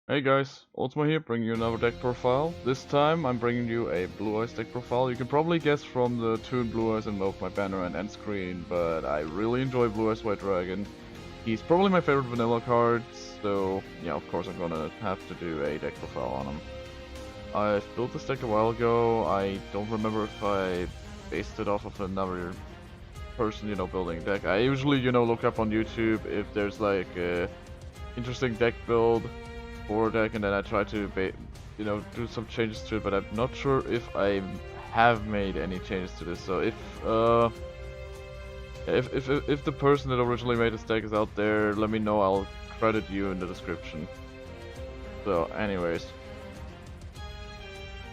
Hey guys, Ultima here, bringing you another deck profile. This time I'm bringing you a Blue Eyes deck profile. You can probably guess from the tune Blue Eyes in both my banner and end screen, but I really enjoy Blue Eyes White Dragon. He's probably my favorite vanilla card, so yeah, of course I'm gonna have to do a deck profile on him. I built this deck a while ago. I don't remember if I based it off of another person, building a deck. I usually, look up on YouTube if there's like a interesting deck build for deck, and then I try to do some changes to it, but I'm not sure if I have made any changes to this. So if the person that originally made this deck is out there, let me know. I'll credit you in the description. So anyways,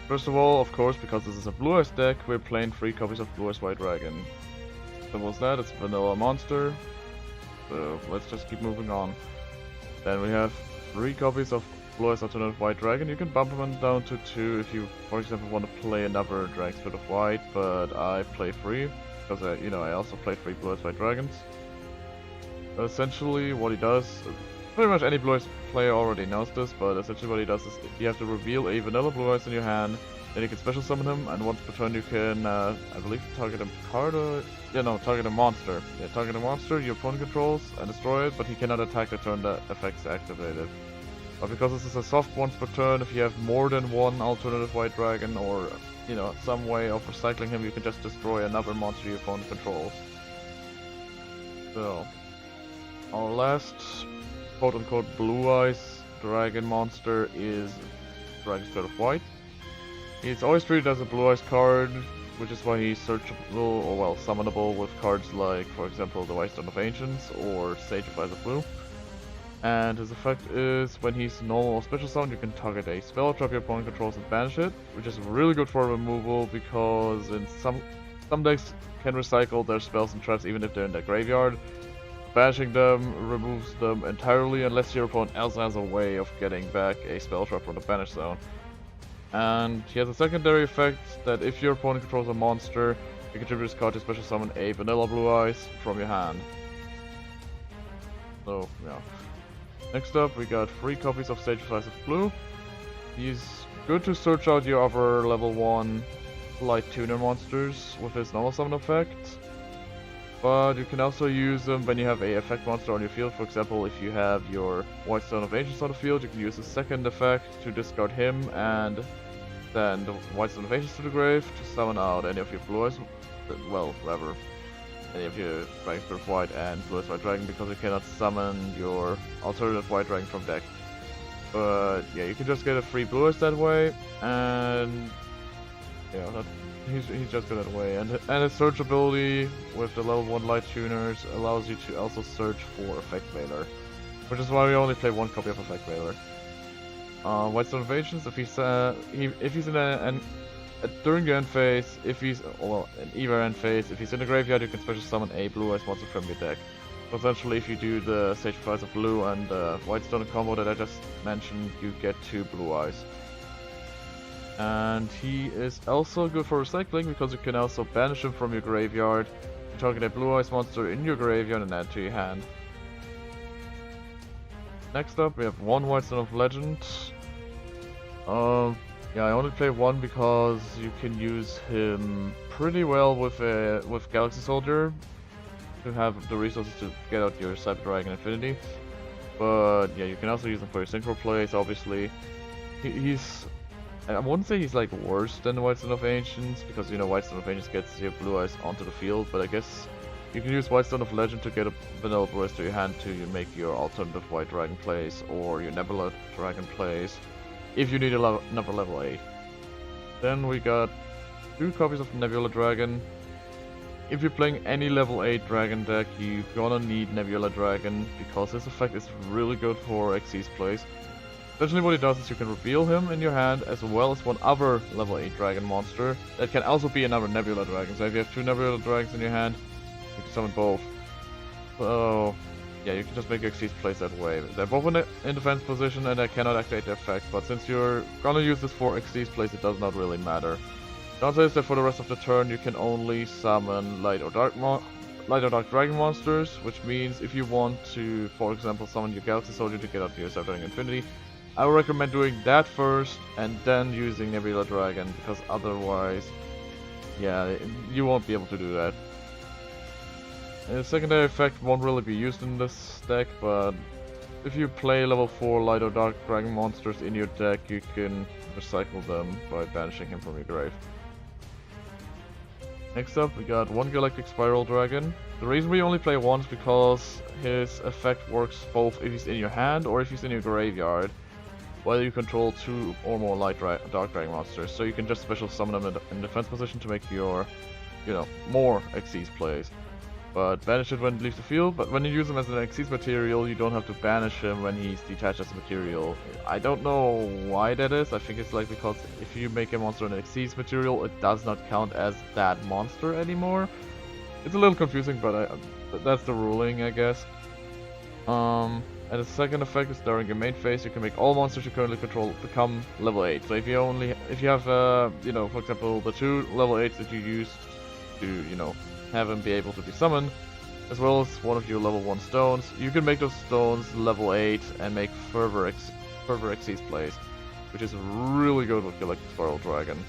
first of all, of course, because this is a Blue Eyes deck, we're playing 3 copies of Blue Eyes White Dragon. Simple as that. It's a vanilla monster, so let's just keep moving on. Then we have 3 copies of Blue Eyes Alternative White Dragon. You can bump them down to 2 if you, for example, want to play another Dragon Spirit of White, but I play 3 because I also play 3 Blue Eyes White Dragons. Essentially, what he does, pretty much any Blue Eyes player already knows this, but essentially what he does is you have to reveal a vanilla Blue Eyes in your hand, then you can special summon him, and once per turn you can, I believe, target a card or... Yeah, no, target a monster. Yeah, target a monster your opponent controls and destroy it, but he cannot attack the turn that effect's activated. But because this is a soft once per turn, if you have more than one alternative White Dragon or, some way of recycling him, you can just destroy another monster your opponent controls. So, our last quote-unquote Blue Eyes Dragon monster is Dragon Spirit of White. He's always treated as a Blue Eyes card, which is why he's searchable, or well, summonable with cards like, for example, the Whitestone of Ancients or Sage of Eyes of Blue. And his effect is, when he's normal or special summon, you can target a spell or trap your opponent controls and banish it, which is really good for removal because in some decks can recycle their spells and traps even if they're in their graveyard. Banishing them removes them entirely unless your opponent else has a way of getting back a spell trap from the banish zone. And he has a secondary effect that if your opponent controls a monster, you contribute this card to special summon a vanilla Blue Eyes from your hand. So, yeah. Next up, we got 3 copies of Sage of Eyes of Blue. He's good to search out your other level 1 light tuner monsters with his normal summon effect. But you can also use them when you have a effect monster on your field. For example, if you have your Whitestone of Ancients on the field, you can use the second effect to discard him and then the Whitestone of Ancients to the grave to summon out any of your Blue Eyes, well, rather, any of your Dragon Spirit of White and Blue Eyes White Dragon, because you cannot summon your alternative White Dragon from deck. But yeah, you can just get a free Blue Eyes that way, and yeah, he's just good that way. And his search ability with the level 1 light tuners allows you to also search for Effect Veiler, which is why we only play 1 copy of Effect Veiler. Whitestone of Ancients, if he's in during the end phase, in either end phase, if he's in the graveyard, you can special summon a Blue Eyes monster from your deck. So essentially, if you do the Sage of Eyes of Blue and the Whitestone combo that I just mentioned, you get 2 Blue Eyes. And he is also good for recycling because you can also banish him from your graveyard, target a Blue Eyes monster in your graveyard and add to your hand. Next up, we have 1 Whitestone of Legend. Yeah, I only play 1 because you can use him pretty well with Galaxy Soldier to have the resources to get out your Cyber Dragon Infinity. But yeah, you can also use him for your synchro plays. Obviously, I wouldn't say he's like worse than the Whitestone of Ancients, because Whitestone of Ancients gets your Blue Eyes onto the field, but I guess you can use Whitestone of Legend to get a vanilla Blue Eyes to your hand to make your alternative White Dragon plays or your Nebula Dragon plays, if you need another level 8. Then we got 2 copies of Nebula Dragon. If you're playing any level 8 Dragon deck, you're gonna need Nebula Dragon, because his effect is really good for Xyz plays. Essentially what he does is you can reveal him in your hand as well as 1 other level 8 Dragon monster that can also be another Nebula Dragon. So if you have 2 Nebula Dragons in your hand, you can summon both. So yeah, you can just make Xyz plays that way. They're both in defense position and they cannot activate the effect, but since you're gonna use this for Xyz plays, it does not really matter. Downside is that for the rest of the turn you can only summon Light or Dark Dragon monsters, which means if you want to, for example, summon your Galaxy Soldier to get out your Cyber Dragon Infinity, I would recommend doing that first and then using Nebula Dragon, because otherwise, yeah, you won't be able to do that. And the secondary effect won't really be used in this deck, but if you play level 4 light or dark dragon monsters in your deck, you can recycle them by banishing him from your grave. Next up, we got one Galactic Spiral Dragon. The reason we only play one is because his effect works both if he's in your hand or if he's in your graveyard, whether you control 2 or more light dark dragon monsters. So you can just special summon them in defense position to make your, more Xyz plays. But banish it when it leaves the field, but when you use him as an Xyz material, you don't have to banish him when he's detached as a material. I don't know why that is. I think it's like because if you make a monster an Xyz material, it does not count as that monster anymore. It's a little confusing, but that's the ruling, I guess. And the second effect is during your main phase, you can make all monsters you currently control become level 8. So if you have, for example, the 2 level 8s that you use to, have him be able to be summoned, as well as one of your level 1 stones, you can make those stones level 8 and make further Xyz plays, which is really good with Galactic Spiral Dragon.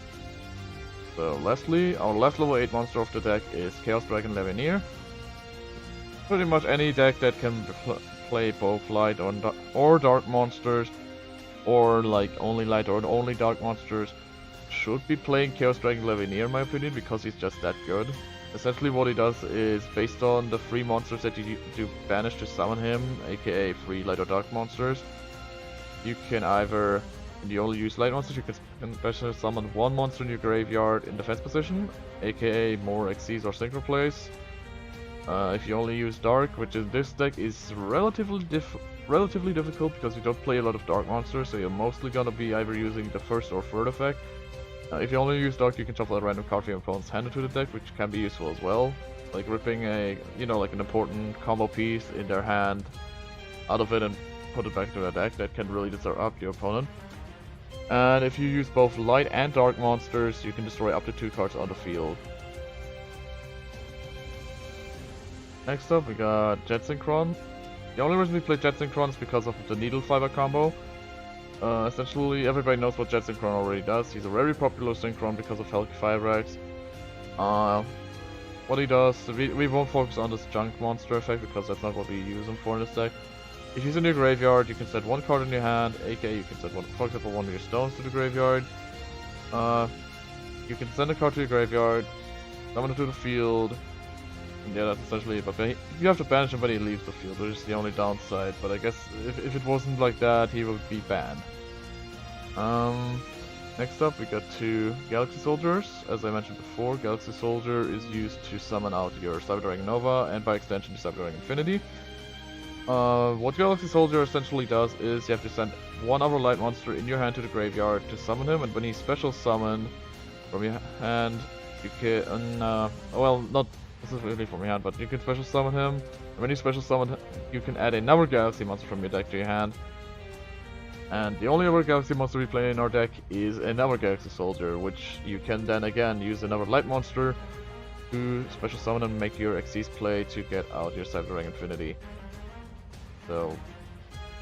So lastly, our last level 8 monster of the deck is Chaos Dragon Levianeer. Pretty much any deck that can play both light or dark monsters, or like only light or only dark monsters, should be playing Chaos Dragon Levianeer in my opinion, because he's just that good. Essentially what he does is, based on the 3 monsters that you do banish to summon him, aka 3 light or dark monsters, you can either, if you only use light monsters, you can special summon 1 monster in your graveyard in defense position, aka more Xyz or Synchro plays. If you only use dark, which in this deck is relatively difficult because you don't play a lot of dark monsters, so you're mostly gonna be either using the first or third effect. If you only use dark, you can shuffle a random card from your opponent's hand into the deck, which can be useful as well. Like ripping like an important combo piece in their hand out of it and put it back into their deck. That can really disrupt your opponent. And if you use both light and dark monsters, you can destroy up to 2 cards on the field. Next up, we got Jet Synchron. The only reason we play Jet Synchron is because of the Needle Fiber combo. Essentially, everybody knows what Jet Synchron already does. He's a very popular Synchron because of Helki Firex. What he does, we won't focus on this junk monster effect because that's not what we use him for in this deck. If he's in your graveyard, you can set 1 card in your hand, aka you can set, for example, 1 of your stones to the graveyard. You can send a card to your graveyard, summon it to the field, and yeah, that's essentially it. But you have to banish him when he leaves the field, which is the only downside. But I guess if it wasn't like that, he would be banned. Next up, we got 2 Galaxy Soldiers. As I mentioned before, Galaxy Soldier is used to summon out your Cyber Dragon Nova, and by extension, Cyber Dragon Infinity. What Galaxy Soldier essentially does is you have to send 1 other light monster in your hand to the graveyard to summon him, and when he's special summoned from your hand, you can, well, not specifically from your hand, but you can special summon him, and when you special summon, you can add another Galaxy monster from your deck to your hand. And the only other Galaxy monster we play in our deck is another Galaxy Soldier, which you can then again use another light monster to special summon and make your Xyz play to get out your Cyber Dragon Infinity. So,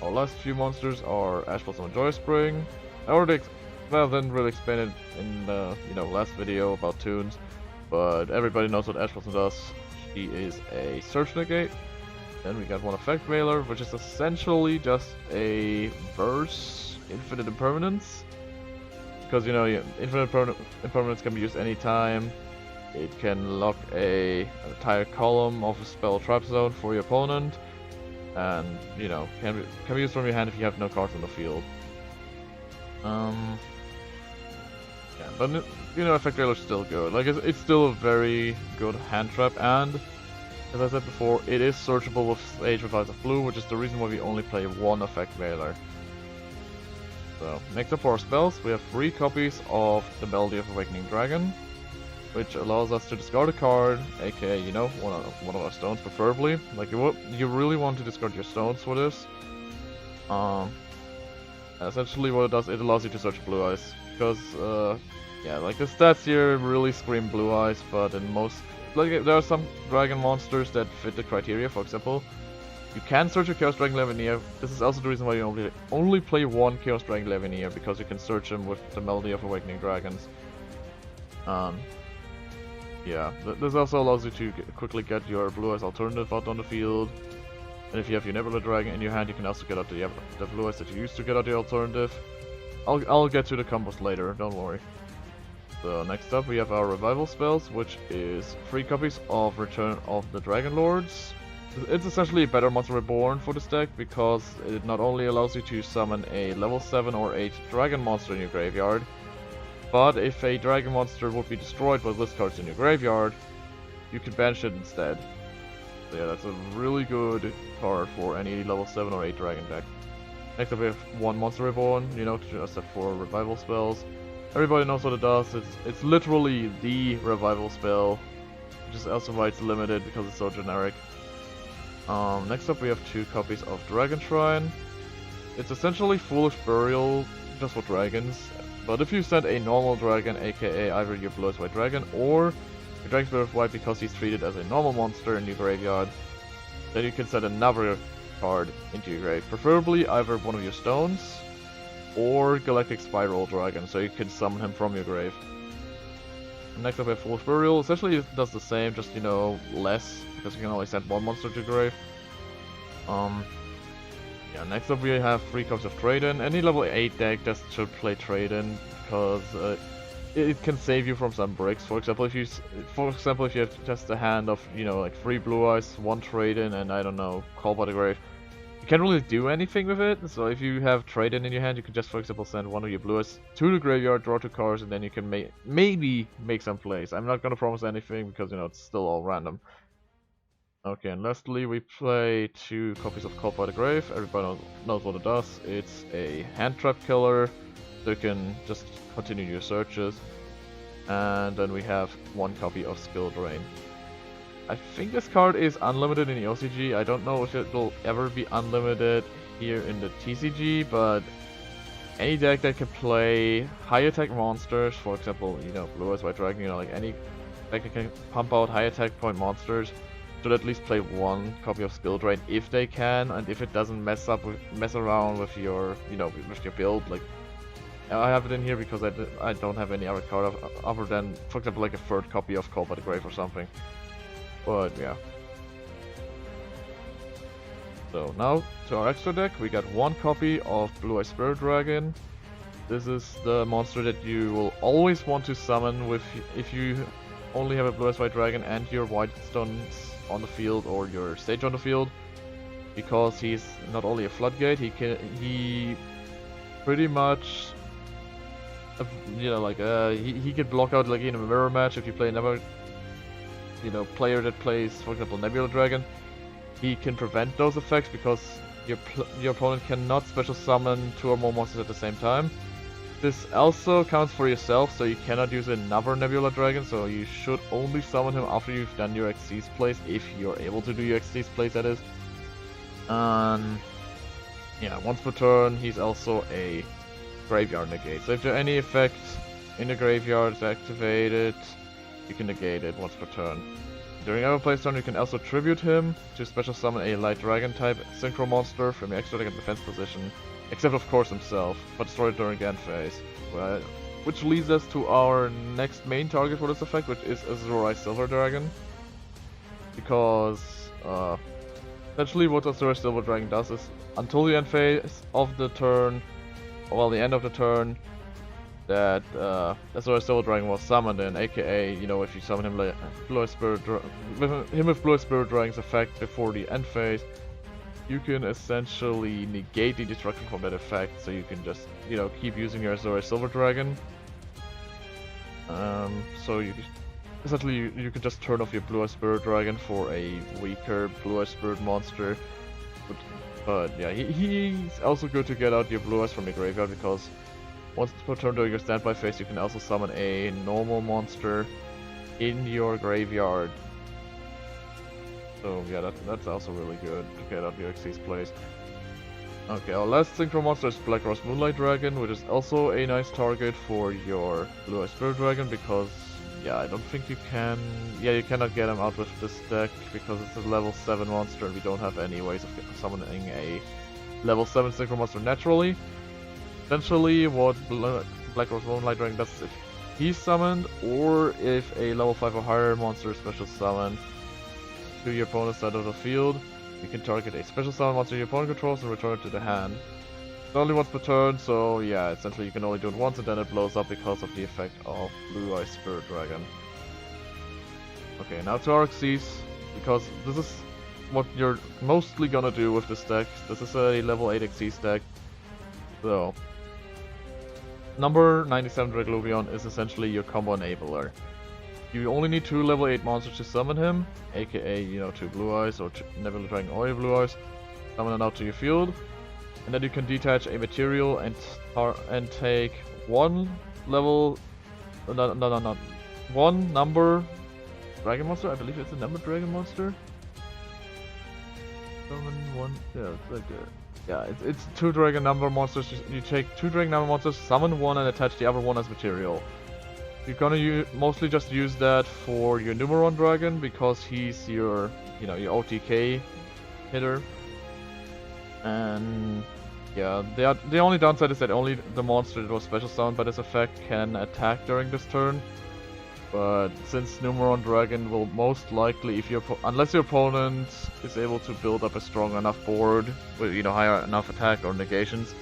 our last few monsters are Ash Blossom and Joyous Spring. I already didn't really explain it in the last video about tunes, but everybody knows what Ash Blossom does. She is a Search Negate. Then we got 1 Effect Veiler, which is essentially just a verse Infinite Impermanence. Because Infinite Impermanence can be used anytime. It can lock an entire column of a spell trap zone for your opponent. And, can be used from your hand if you have no cards on the field. Yeah, but, Effect Veiler is still good. Like, it's still a very good hand trap, and, as I said before, it is searchable with Age of Eyes of Blue, which is the reason why we only play 1 Effect Veiler. So, next up for our spells, we have 3 copies of the Melody of Awakening Dragon, which allows us to discard a card, aka, one of our stones preferably. Like, you really want to discard your stones for this. Essentially what it does, it allows you to search Blue Eyes, because, yeah, like the stats here really scream Blue Eyes, but in most, like, there are some dragon monsters that fit the criteria. For example, You can search a Chaos Dragon Levianeer. This is also the reason why you only play one Chaos Dragon Levianeer, because you can search him with the Melody of Awakening Dragons. Yeah, this also allows you to quickly get your Blue-Eyes alternative out on the field. And if you have your Nebula Dragon in your hand, you can also get out the Blue-Eyes that you used to get out the alternative. I'll get to the combos later, don't worry. So next up we have our revival spells, which is 3 copies of Return of the Dragon Lords. It's essentially a better Monster Reborn for this deck, because it not only allows you to summon a level 7 or 8 dragon monster in your graveyard, but if a dragon monster would be destroyed by list cards in your graveyard, you can banish it instead. So yeah, that's a really good card for any level 7 or 8 dragon deck. Next up we have 1 Monster Reborn, you know, just have 4 revival spells. Everybody knows what it does. It's literally the revival spell, which is also why it's limited, because it's so generic. Next up we have 2 copies of Dragon Shrine. It's essentially Foolish Burial, just for dragons. But if you send a normal dragon, aka either your Blue-Eyes White Dragon or your Dragon Spirit of White because he's treated as a normal monster in your graveyard, then you can send another card into your grave. Preferably either one of your stones or Galactic Spiral Dragon, so you can summon him from your grave. Next up we have Foolish Burial. Essentially it does the same, just, you know, less, because you can only send 1 monster to your grave. Yeah, next up we have 3 copies of Trade-In. Any level 8 deck just should play Trade-In, because it can save you from some bricks. For example, if you have just a hand of, you know, like 3 Blue-Eyes, 1 Trade-In, and I don't know, Call by the Grave, you can't really do anything with it. So if you have Trade-In in your hand, you can just, for example, send 1 of your Blue-Eyes to the graveyard, draw 2 cards, and then you can maybe make some plays. I'm not gonna promise anything, because, you know, it's still all random. Okay, and lastly we play 2 copies of Call by the Grave. Everybody knows what it does. It's a hand trap killer, so you can just continue your searches. And then we have 1 copy of Skill Drain. I think this card is unlimited in the OCG. I don't know if it will ever be unlimited here in the TCG, but any deck that can play high attack monsters, for example, you know, Blue-Eyes White Dragon, you know, like any deck that can pump out high attack point monsters, should at least play 1 copy of Skill Drain if they can, and if it doesn't mess around with your, you know, with your build. Like, I have it in here because I don't have any other card other than, for example, like a 3rd copy of Call by the Grave or something. But yeah. So now to our extra deck, we got 1 copy of Blue-Eyes Spirit Dragon. This is the monster that you will always want to summon with if you only have a Blue-Eyes White Dragon and your White Stones on the field or your stage on the field, because he's not only a floodgate, he pretty much, you know, like he can block out, like in a mirror match. If you play another, you know, player that plays, for example, Nebula Dragon, he can prevent those effects because your opponent cannot special summon 2 or more monsters at the same time. This also counts for yourself, so you cannot use another Nebula Dragon, so you should only summon him after you've done your Xyz plays, if you're able to do your Xyz plays, that is. Yeah, once per turn, he's also a graveyard negate. So if there are any effects in the graveyard is activated, you can negate it once per turn. During our play turn, you can also tribute him to special summon a light dragon type synchro monster from your extra deck in defense position. Except of course himself, but destroy it during end phase. Which leads us to our next main target for this effect, which is Azure-Eyes Silver Dragon. Because essentially what Azure-Eyes Silver Dragon does is, until the end phase of the turn, well, the end of the turn, that Azure-Eyes Silver Dragon was summoned in, aka, you know, if you summon him like Blue-Eyes Spirit with Blue-Eyes Spirit Dragon's effect before the end phase, you can essentially negate the destruction from that effect, so you can just, you know, keep using your Azure-Eyes Silver Dragon. So you essentially you can just turn off your Blue-Eyes Spirit Dragon for a weaker Blue-Eyes Spirit monster. But yeah, he's also good to get out your Blue-Eyes from your graveyard, because once per turn during your standby phase, you can also summon a normal monster in your graveyard. So yeah, that's also really good to get out your Xyz plays. Okay, our last synchro monster is Black Moonlight Dragon, which is also a nice target for your Blue-Eyes Spirit Dragon, because yeah, I don't think you can... Yeah, you cannot get him out with this deck because it's a level 7 monster and we don't have any ways of summoning a level 7 Synchro monster naturally. Essentially, what Black Rose Moonlight Dragon does is if he's summoned, or if a level 5 or higher monster is special summoned to your opponent's side of the field, you can target a special summon monster your opponent controls and return it to the hand. It's only once per turn, so yeah, essentially you can only do it once and then it blows up because of the effect of Blue-Eyes Spirit Dragon. Okay, now to our Xyz, because this is what you're mostly gonna do with this deck. This is a level 8 Xyz deck. So, number 97 Draglubion is essentially your combo enabler. You only need 2 level 8 monsters to summon him, aka, you know, 2 Blue-Eyes or Nebula Dragon or your Blue-Eyes. Summon it out to your field. And then you can detach a material and take one level, one number dragon monster. I believe it's a number dragon monster. Summon one, yeah, it's like yeah, it's 2 dragon number monsters. You take 2 dragon number monsters, summon one, and attach the other one as material. You're gonna mostly just use that for your Numeron dragon because he's your, you know, your OTK hitter. And yeah, the only downside is that only the monster that was special summoned by this effect can attack during this turn. But since Numeron Dragon will most likely, unless your opponent is able to build up a strong enough board with, you know, higher enough attack or negations,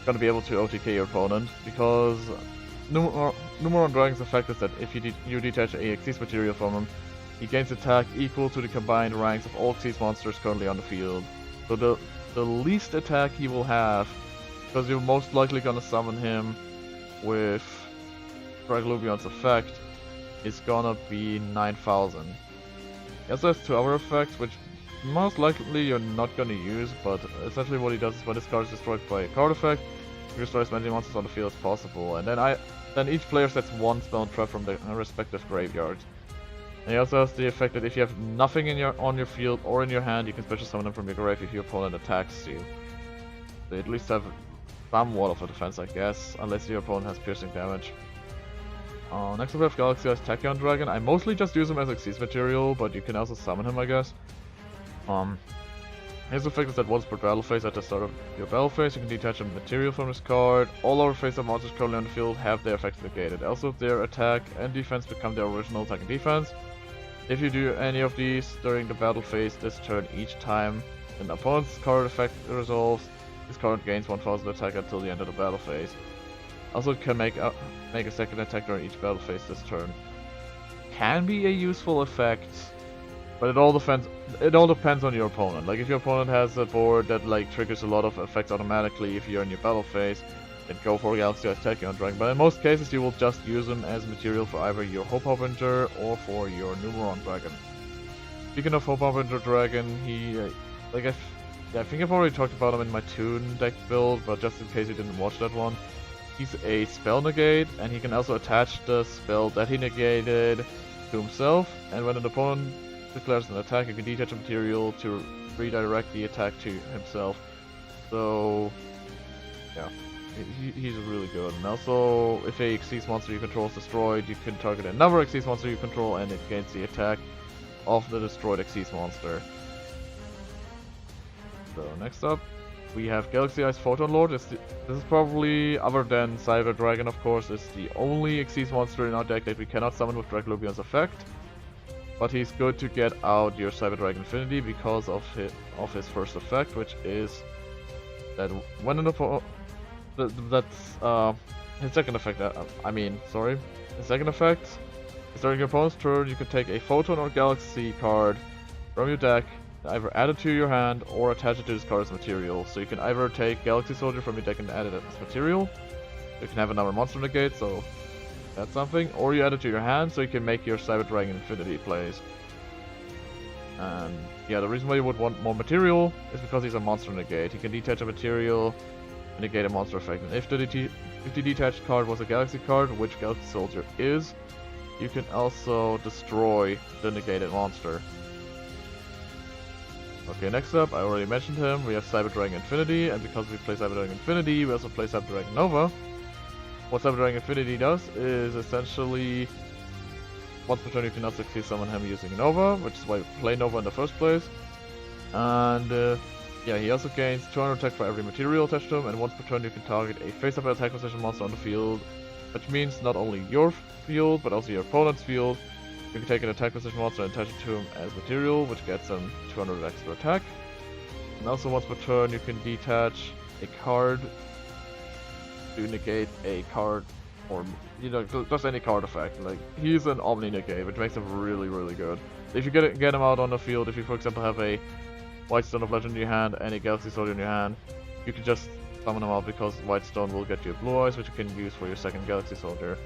gonna be able to OTK your opponent, because Numeron Dragon's effect is that if you detach a Xyz material from him, he gains attack equal to the combined ranks of all Xyz monsters currently on the field. So the least attack he will have, because you're most likely gonna summon him with Draglubion's effect, is gonna be 9,000. He also has 2 other effects, which most likely you're not gonna use, but essentially what he does is when this card is destroyed by a card effect, he destroys as many monsters on the field as possible, and then each player sets 1 spell trap from their respective graveyard. And he also has the effect that if you have nothing on your field or in your hand, you can special summon them from your grave if your opponent attacks you. They at least have somewhat of a defense, I guess, unless your opponent has piercing damage. Next up we have Galaxy-Eyes Tachyon Dragon. I mostly just use him as Xyz material, but you can also summon him, I guess. His effect is that once per battle phase, at the start of your battle phase, you can detach a material from this card. All other face-up monsters currently on the field have their effects negated. Also, their attack and defense become their original attack and defense. If you do any of these during the battle phase this turn, each time an opponent's card effect resolves, this card gains 1000 attack until the end of the battle phase. Also, it can make a second attack during each battle phase this turn. Can be a useful effect, but it all depends on your opponent. Like, if your opponent has a board that like triggers a lot of effects automatically if you're in your battle phase, then go for Galaxy-Eyes Tachyon Dragon. But in most cases, you will just use them as material for either your Hope Harbinger or for your Numeron Dragon. Speaking of Hope Harbinger Dragon, he I think I've already talked about him in my Toon deck build, but just in case you didn't watch that one, he's a spell negate, and he can also attach the spell that he negated to himself. And when an opponent declares an attack, you can detach a material to redirect the attack to himself. So yeah, he's really good. And also, if a Xyz monster you control is destroyed, you can target another Xyz monster you control and it gains the attack of the destroyed Xyz monster. So next up, we have Galaxy-Eyes Photon Lord. This is probably, other than Cyber Dragon of course, is the only Xyz monster in our deck that we cannot summon with Draglubion's effect. But he's good to get out your Cyber Dragon Infinity because of his first effect, which is that when an opponent... his second effect, his second effect is during your opponent's turn, you can take a Photon or Galaxy card from your deck, either add it to your hand or attach it to this card as material. So you can either take Galaxy Soldier from your deck and add it as material, you can have another monster negate, so that's something, or you add it to your hand so you can make your Cyber Dragon Infinity plays. And yeah, the reason why you would want more material is because he's a monster negate. He can detach a material and negate a monster effect, and if the detached card was a Galaxy card, which Galaxy Soldier is, you can also destroy the negated monster. Okay, next up, I already mentioned him, we have Cyber Dragon Infinity, and because we play Cyber Dragon Infinity, we also play Cyber Dragon Nova. What Cyber Dragon Infinity does is essentially once per turn you cannot successfully summon him using Nova, which is why you play Nova in the first place. And yeah, he also gains 200 attack for every material attached to him, and once per turn you can target a face-up attack position monster on the field, which means not only your field, but also your opponent's field. You can take an attack position monster and attach it to him as material, which gets him 200 extra attack. And also once per turn you can detach a card to negate a card, or just any card effect. Like, he's an Omni negate, which makes him really, really good. If you get him out on the field, if you for example have a White Stone of Legend in your hand and a Galaxy Sword in your hand, you can just summon him out because White Stone will get you Blue-Eyes, which you can use for your second Galaxy Soldier.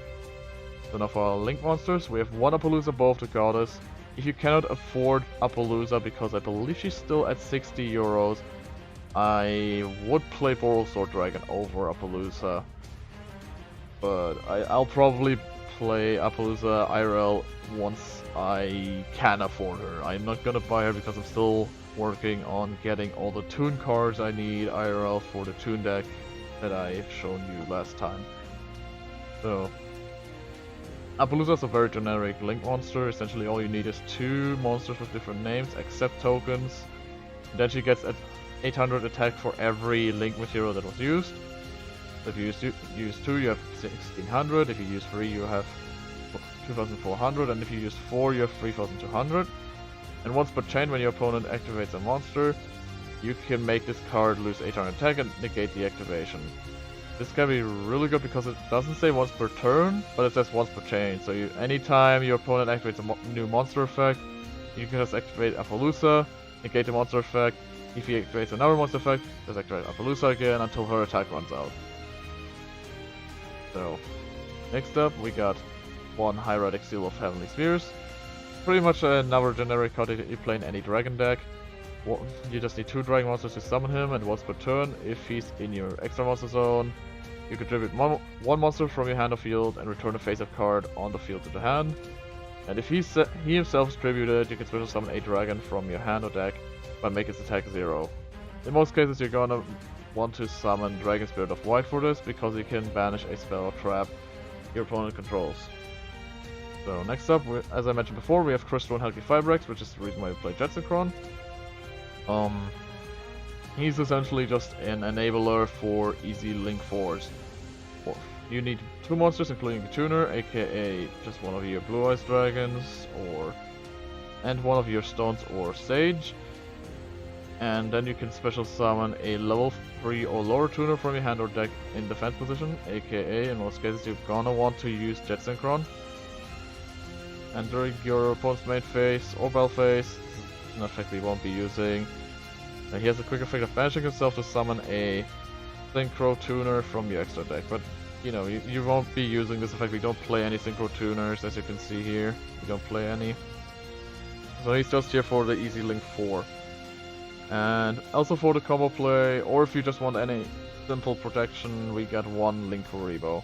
So now for our Link monsters, we have one Appaloosa above the Goddess. If you cannot afford Appaloosa, because I believe she's still at 60 euros, I would play Boral Sword Dragon over Appaloosa. But I'll probably play Appaloosa IRL once I can afford her. I'm not gonna buy her because I'm still working on getting all the Toon cards I need IRL for the Toon deck that I've shown you last time. So Appaloosa is a very generic Link monster. Essentially all you need is 2 monsters with different names, except tokens. Then she gets 800 attack for every Link material that was used. If you use 2, you have 1600. If you use 3, you have 2400. And if you use 4, you have 3200. And once per chain, when your opponent activates a monster, you can make this card lose 800 attack and negate the activation. This can be really good because it doesn't say once per turn, but it says once per chain. So anytime your opponent activates a new monster effect, you can just activate Appaloosa, negate the monster effect. If he activates another monster effect, just activate Appaloosa again until her attack runs out. So, next up we got one Hieratic Seal of Heavenly Spheres. Pretty much another generic card that you play in any dragon deck. You just need 2 dragon monsters to summon him, and once per turn, if he's in your extra monster zone, you contribute one monster from your hand or field and return a face-up card on the field to the hand. And if he himself is tributed, you can special summon a dragon from your hand or deck by making its attack 0. In most cases you're gonna want to summon Dragon Spirit of White for this, because you can banish a spell or trap your opponent controls. So next up, as I mentioned before, we have Crystal and Hulky Fibrex, which is the reason why we play Jet Synchron. He's essentially just an enabler for easy Link 4s. You need 2 monsters, including a tuner, aka just one of your Blue-Eyes dragons, and one of your stones or sage. And then you can special summon a level 3 or lower tuner from your hand or deck in defense position, aka in most cases you're gonna want to use Jet Synchron. And during your opponent's main phase or battle phase, an effect we won't be using. He has a quick effect of banishing himself to summon a Synchro tuner from your extra deck, but you know, you won't be using this effect. We don't play any Synchro tuners, as you can see here. We don't play any. So he's just here for the easy Link 4. And also for the combo play, or if you just want any simple protection, we got one Link Kuribo.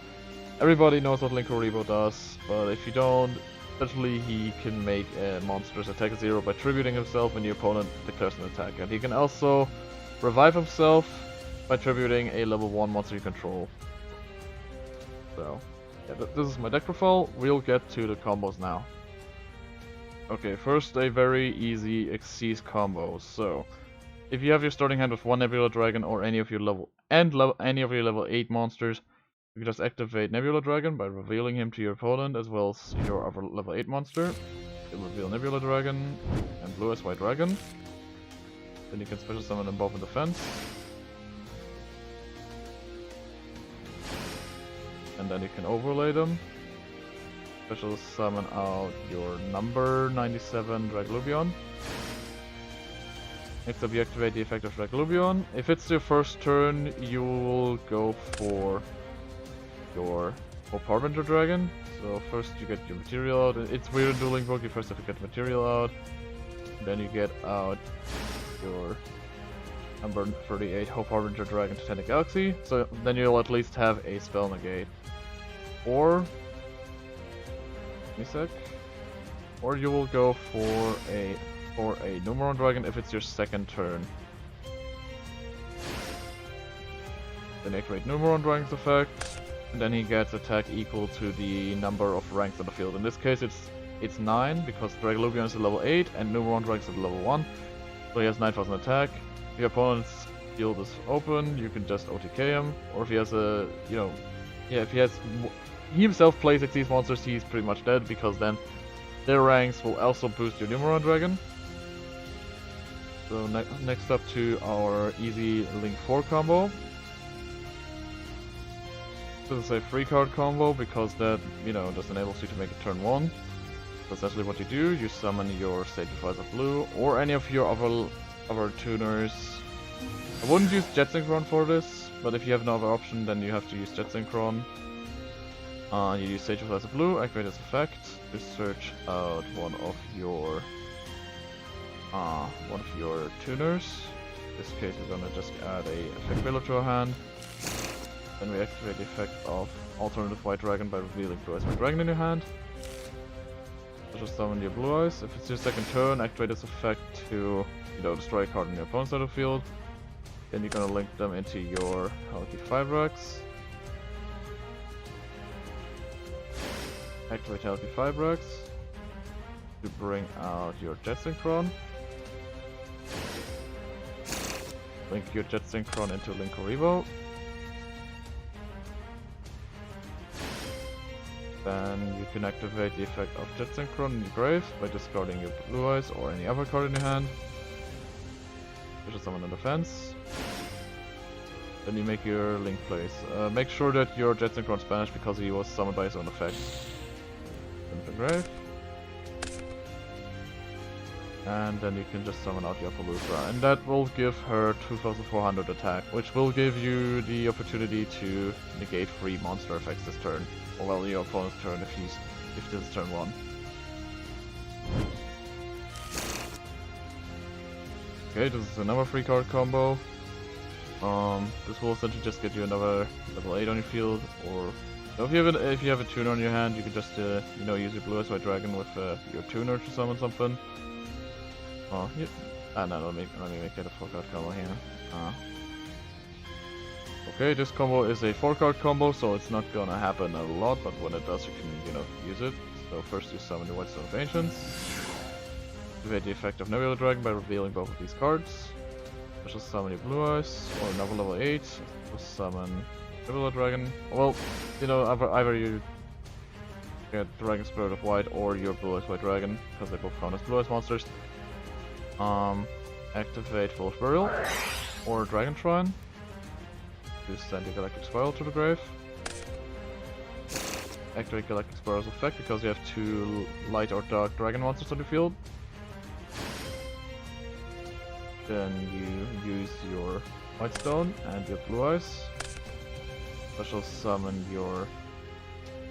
Everybody knows what Link Kuribo does, but if you don't, essentially he can make a monster's attack 0 by tributing himself when the opponent declares an attack. And he can also revive himself by tributing a level 1 monster you control. So, yeah, this is my deck profile. We'll get to the combos now. Okay, first a very easy Xyz combo. So, if you have your starting hand with one Nebula Dragon or any of your level 8 monsters, you can just activate Nebula Dragon by revealing him to your opponent as well as your other level 8 monster. You reveal Nebula Dragon and Blue-Eyes White Dragon. Then you can special summon them both in defense. And then you can overlay them. Special summon out your number 97 Draglubion. Next up you activate the effect of Draglubion. If it's your first turn, you will go for your Harbinger Dragon. So first you get your material out. It's weird in Dueling Book, you first have to get material out. Then you get out your number 38 Harbinger Dragon Titanic Galaxy. So then you'll at least have a spell negate. Or or you will go for a Numeron Dragon if it's your second turn. Then activate Numeron Dragon's effect, and then he gets attack equal to the number of ranks on the field. In this case it's it's 9 because Draglubion is at level 8 and Numeron Dragon is at level 1. So he has 9,000 attack. If your opponent's field is open, you can just OTK him. Or if he has a, if he himself plays like these monsters, he's pretty much dead because then their ranks will also boost your Numeron Dragon. So next up to our easy Link 4 combo. This is a free card combo because that, just enables you to make a turn 1. So essentially what you do, you summon your Sacrifice of Blue or any of your other tuners. I wouldn't use Jet Synchron for this, but if you have no other option, then you have to use Jet Synchron. You use Sacrifice of Blue, activate this effect to search out one of your tuners. In this case, we're gonna just add a effect builder to our hand. Then we activate the effect of Alternative White Dragon by revealing Blue Eyes White Dragon in your hand. So just summon your Blue Eyes. If it's your second turn, activate this effect to, destroy a card in your opponent's battlefield. Then you're gonna link them into your Healthy 5-Rex. Activate Healthy 5-Rex to bring out your Jet Synchron. Link your Jet Synchron into Link Revo. Then you can activate the effect of Jet Synchron in your grave by discarding your Blue Eyes or any other card in your hand. You should summon a defense. Then you make your Link plays. Make sure that your Jet Synchron's banished because he was summoned by his own effect. In the grave. And then you can just summon out your Palooza. And that will give her 2400 attack, which will give you the opportunity to negate 3 monster effects this turn. Or well, your opponent's turn if this is turn 1. Okay, this is another 3 card combo. This will essentially just get you another level 8 on your field, or if you have a tuner on your hand, you can just use your Blue Eyes White Dragon with your tuner to summon something. Oh, yeah. No, let me make it a 4 card combo here. Okay, this combo is a 4 card combo, so it's not gonna happen a lot, but when it does, you can, use it. So first you summon the White Stone of Ancients. Activate the effect of Nebula Dragon by revealing both of these cards. Special summon your Blue Eyes, or another level 8. Just summon Nebula Dragon. Well, either you get Dragon Spirit of White or your Blue Eyes White Dragon, because they both count as Blue Eyes monsters. Activate Foolish Burial, or Dragon Shrine. To send your Galactic Spiral to the grave. Activate Galactic Spiral's effect because you have 2 light or dark dragon monsters on the field. Then you use your White Stone and your Blue Eyes. Special summon your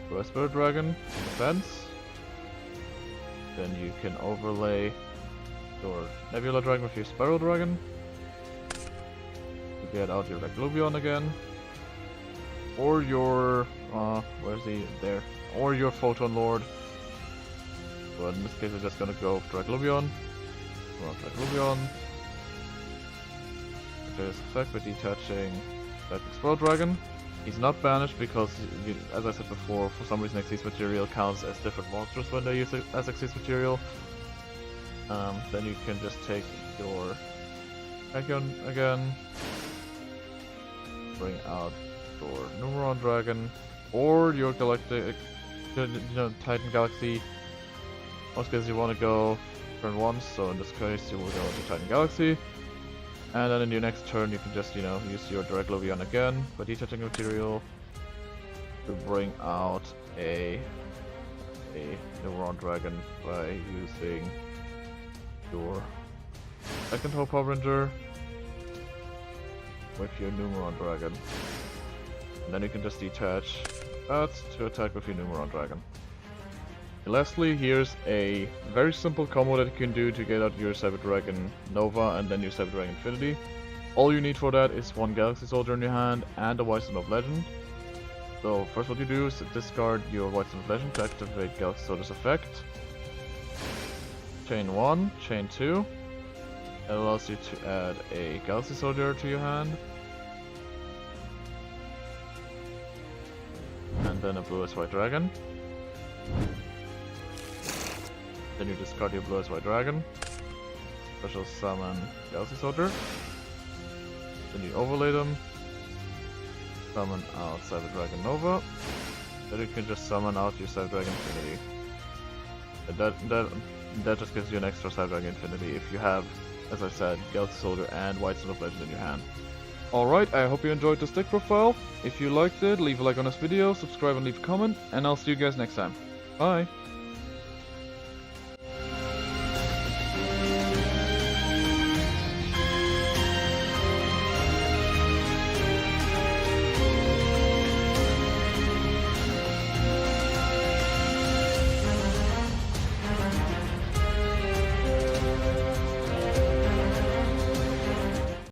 Blue Eyes Spirit Dragon defense. Then you can overlay your Nebula Dragon with your Spiral Dragon. Get out your Draglubion again, or your where's he there? Or your Photon Lord. But in this case, we're just gonna go with Draglubion. Draglubion. Okay, this effect by detaching Galactic Spiral Dragon. He's not banished because, as I said before, for some reason Xyz material counts as different monsters when they use it as Xyz material. Then you can just take your Tachyon again. Bring out your Numeron Dragon or your Galactic, Titan Galaxy. Most cases you want to go turn 1, so in this case you will go to Titan Galaxy. And then in your next turn you can just, use your Draglubion again by detaching material to bring out a Numeron Dragon by using your second Hope Harbinger with your Numeron Dragon. And then you can just detach that to attack with your Numeron Dragon. And lastly, here's a very simple combo that you can do to get out your Cyber Dragon Nova and then your Cyber Dragon Infinity. All you need for that is 1 Galaxy Soldier in your hand and a White Stone of Legend. So first what you do is discard your White Stone of Legend to activate Galaxy Soldier's effect. Chain 1, chain 2. It allows you to add a Galaxy Soldier to your hand. And then a Blue Eyes White Dragon. Then you discard your Blue Eyes White Dragon. Special summon Galaxy Soldier. Then you overlay them. Summon out Cyber Dragon Nova. Then you can just summon out your Cyber Dragon Infinity. That just gives you an extra Cyber Dragon Infinity if you have, as I said, Galaxy Soldier and White Sword of Legend in your hand. Alright, I hope you enjoyed this deck profile. If you liked it, leave a like on this video, subscribe and leave a comment, and I'll see you guys next time. Bye!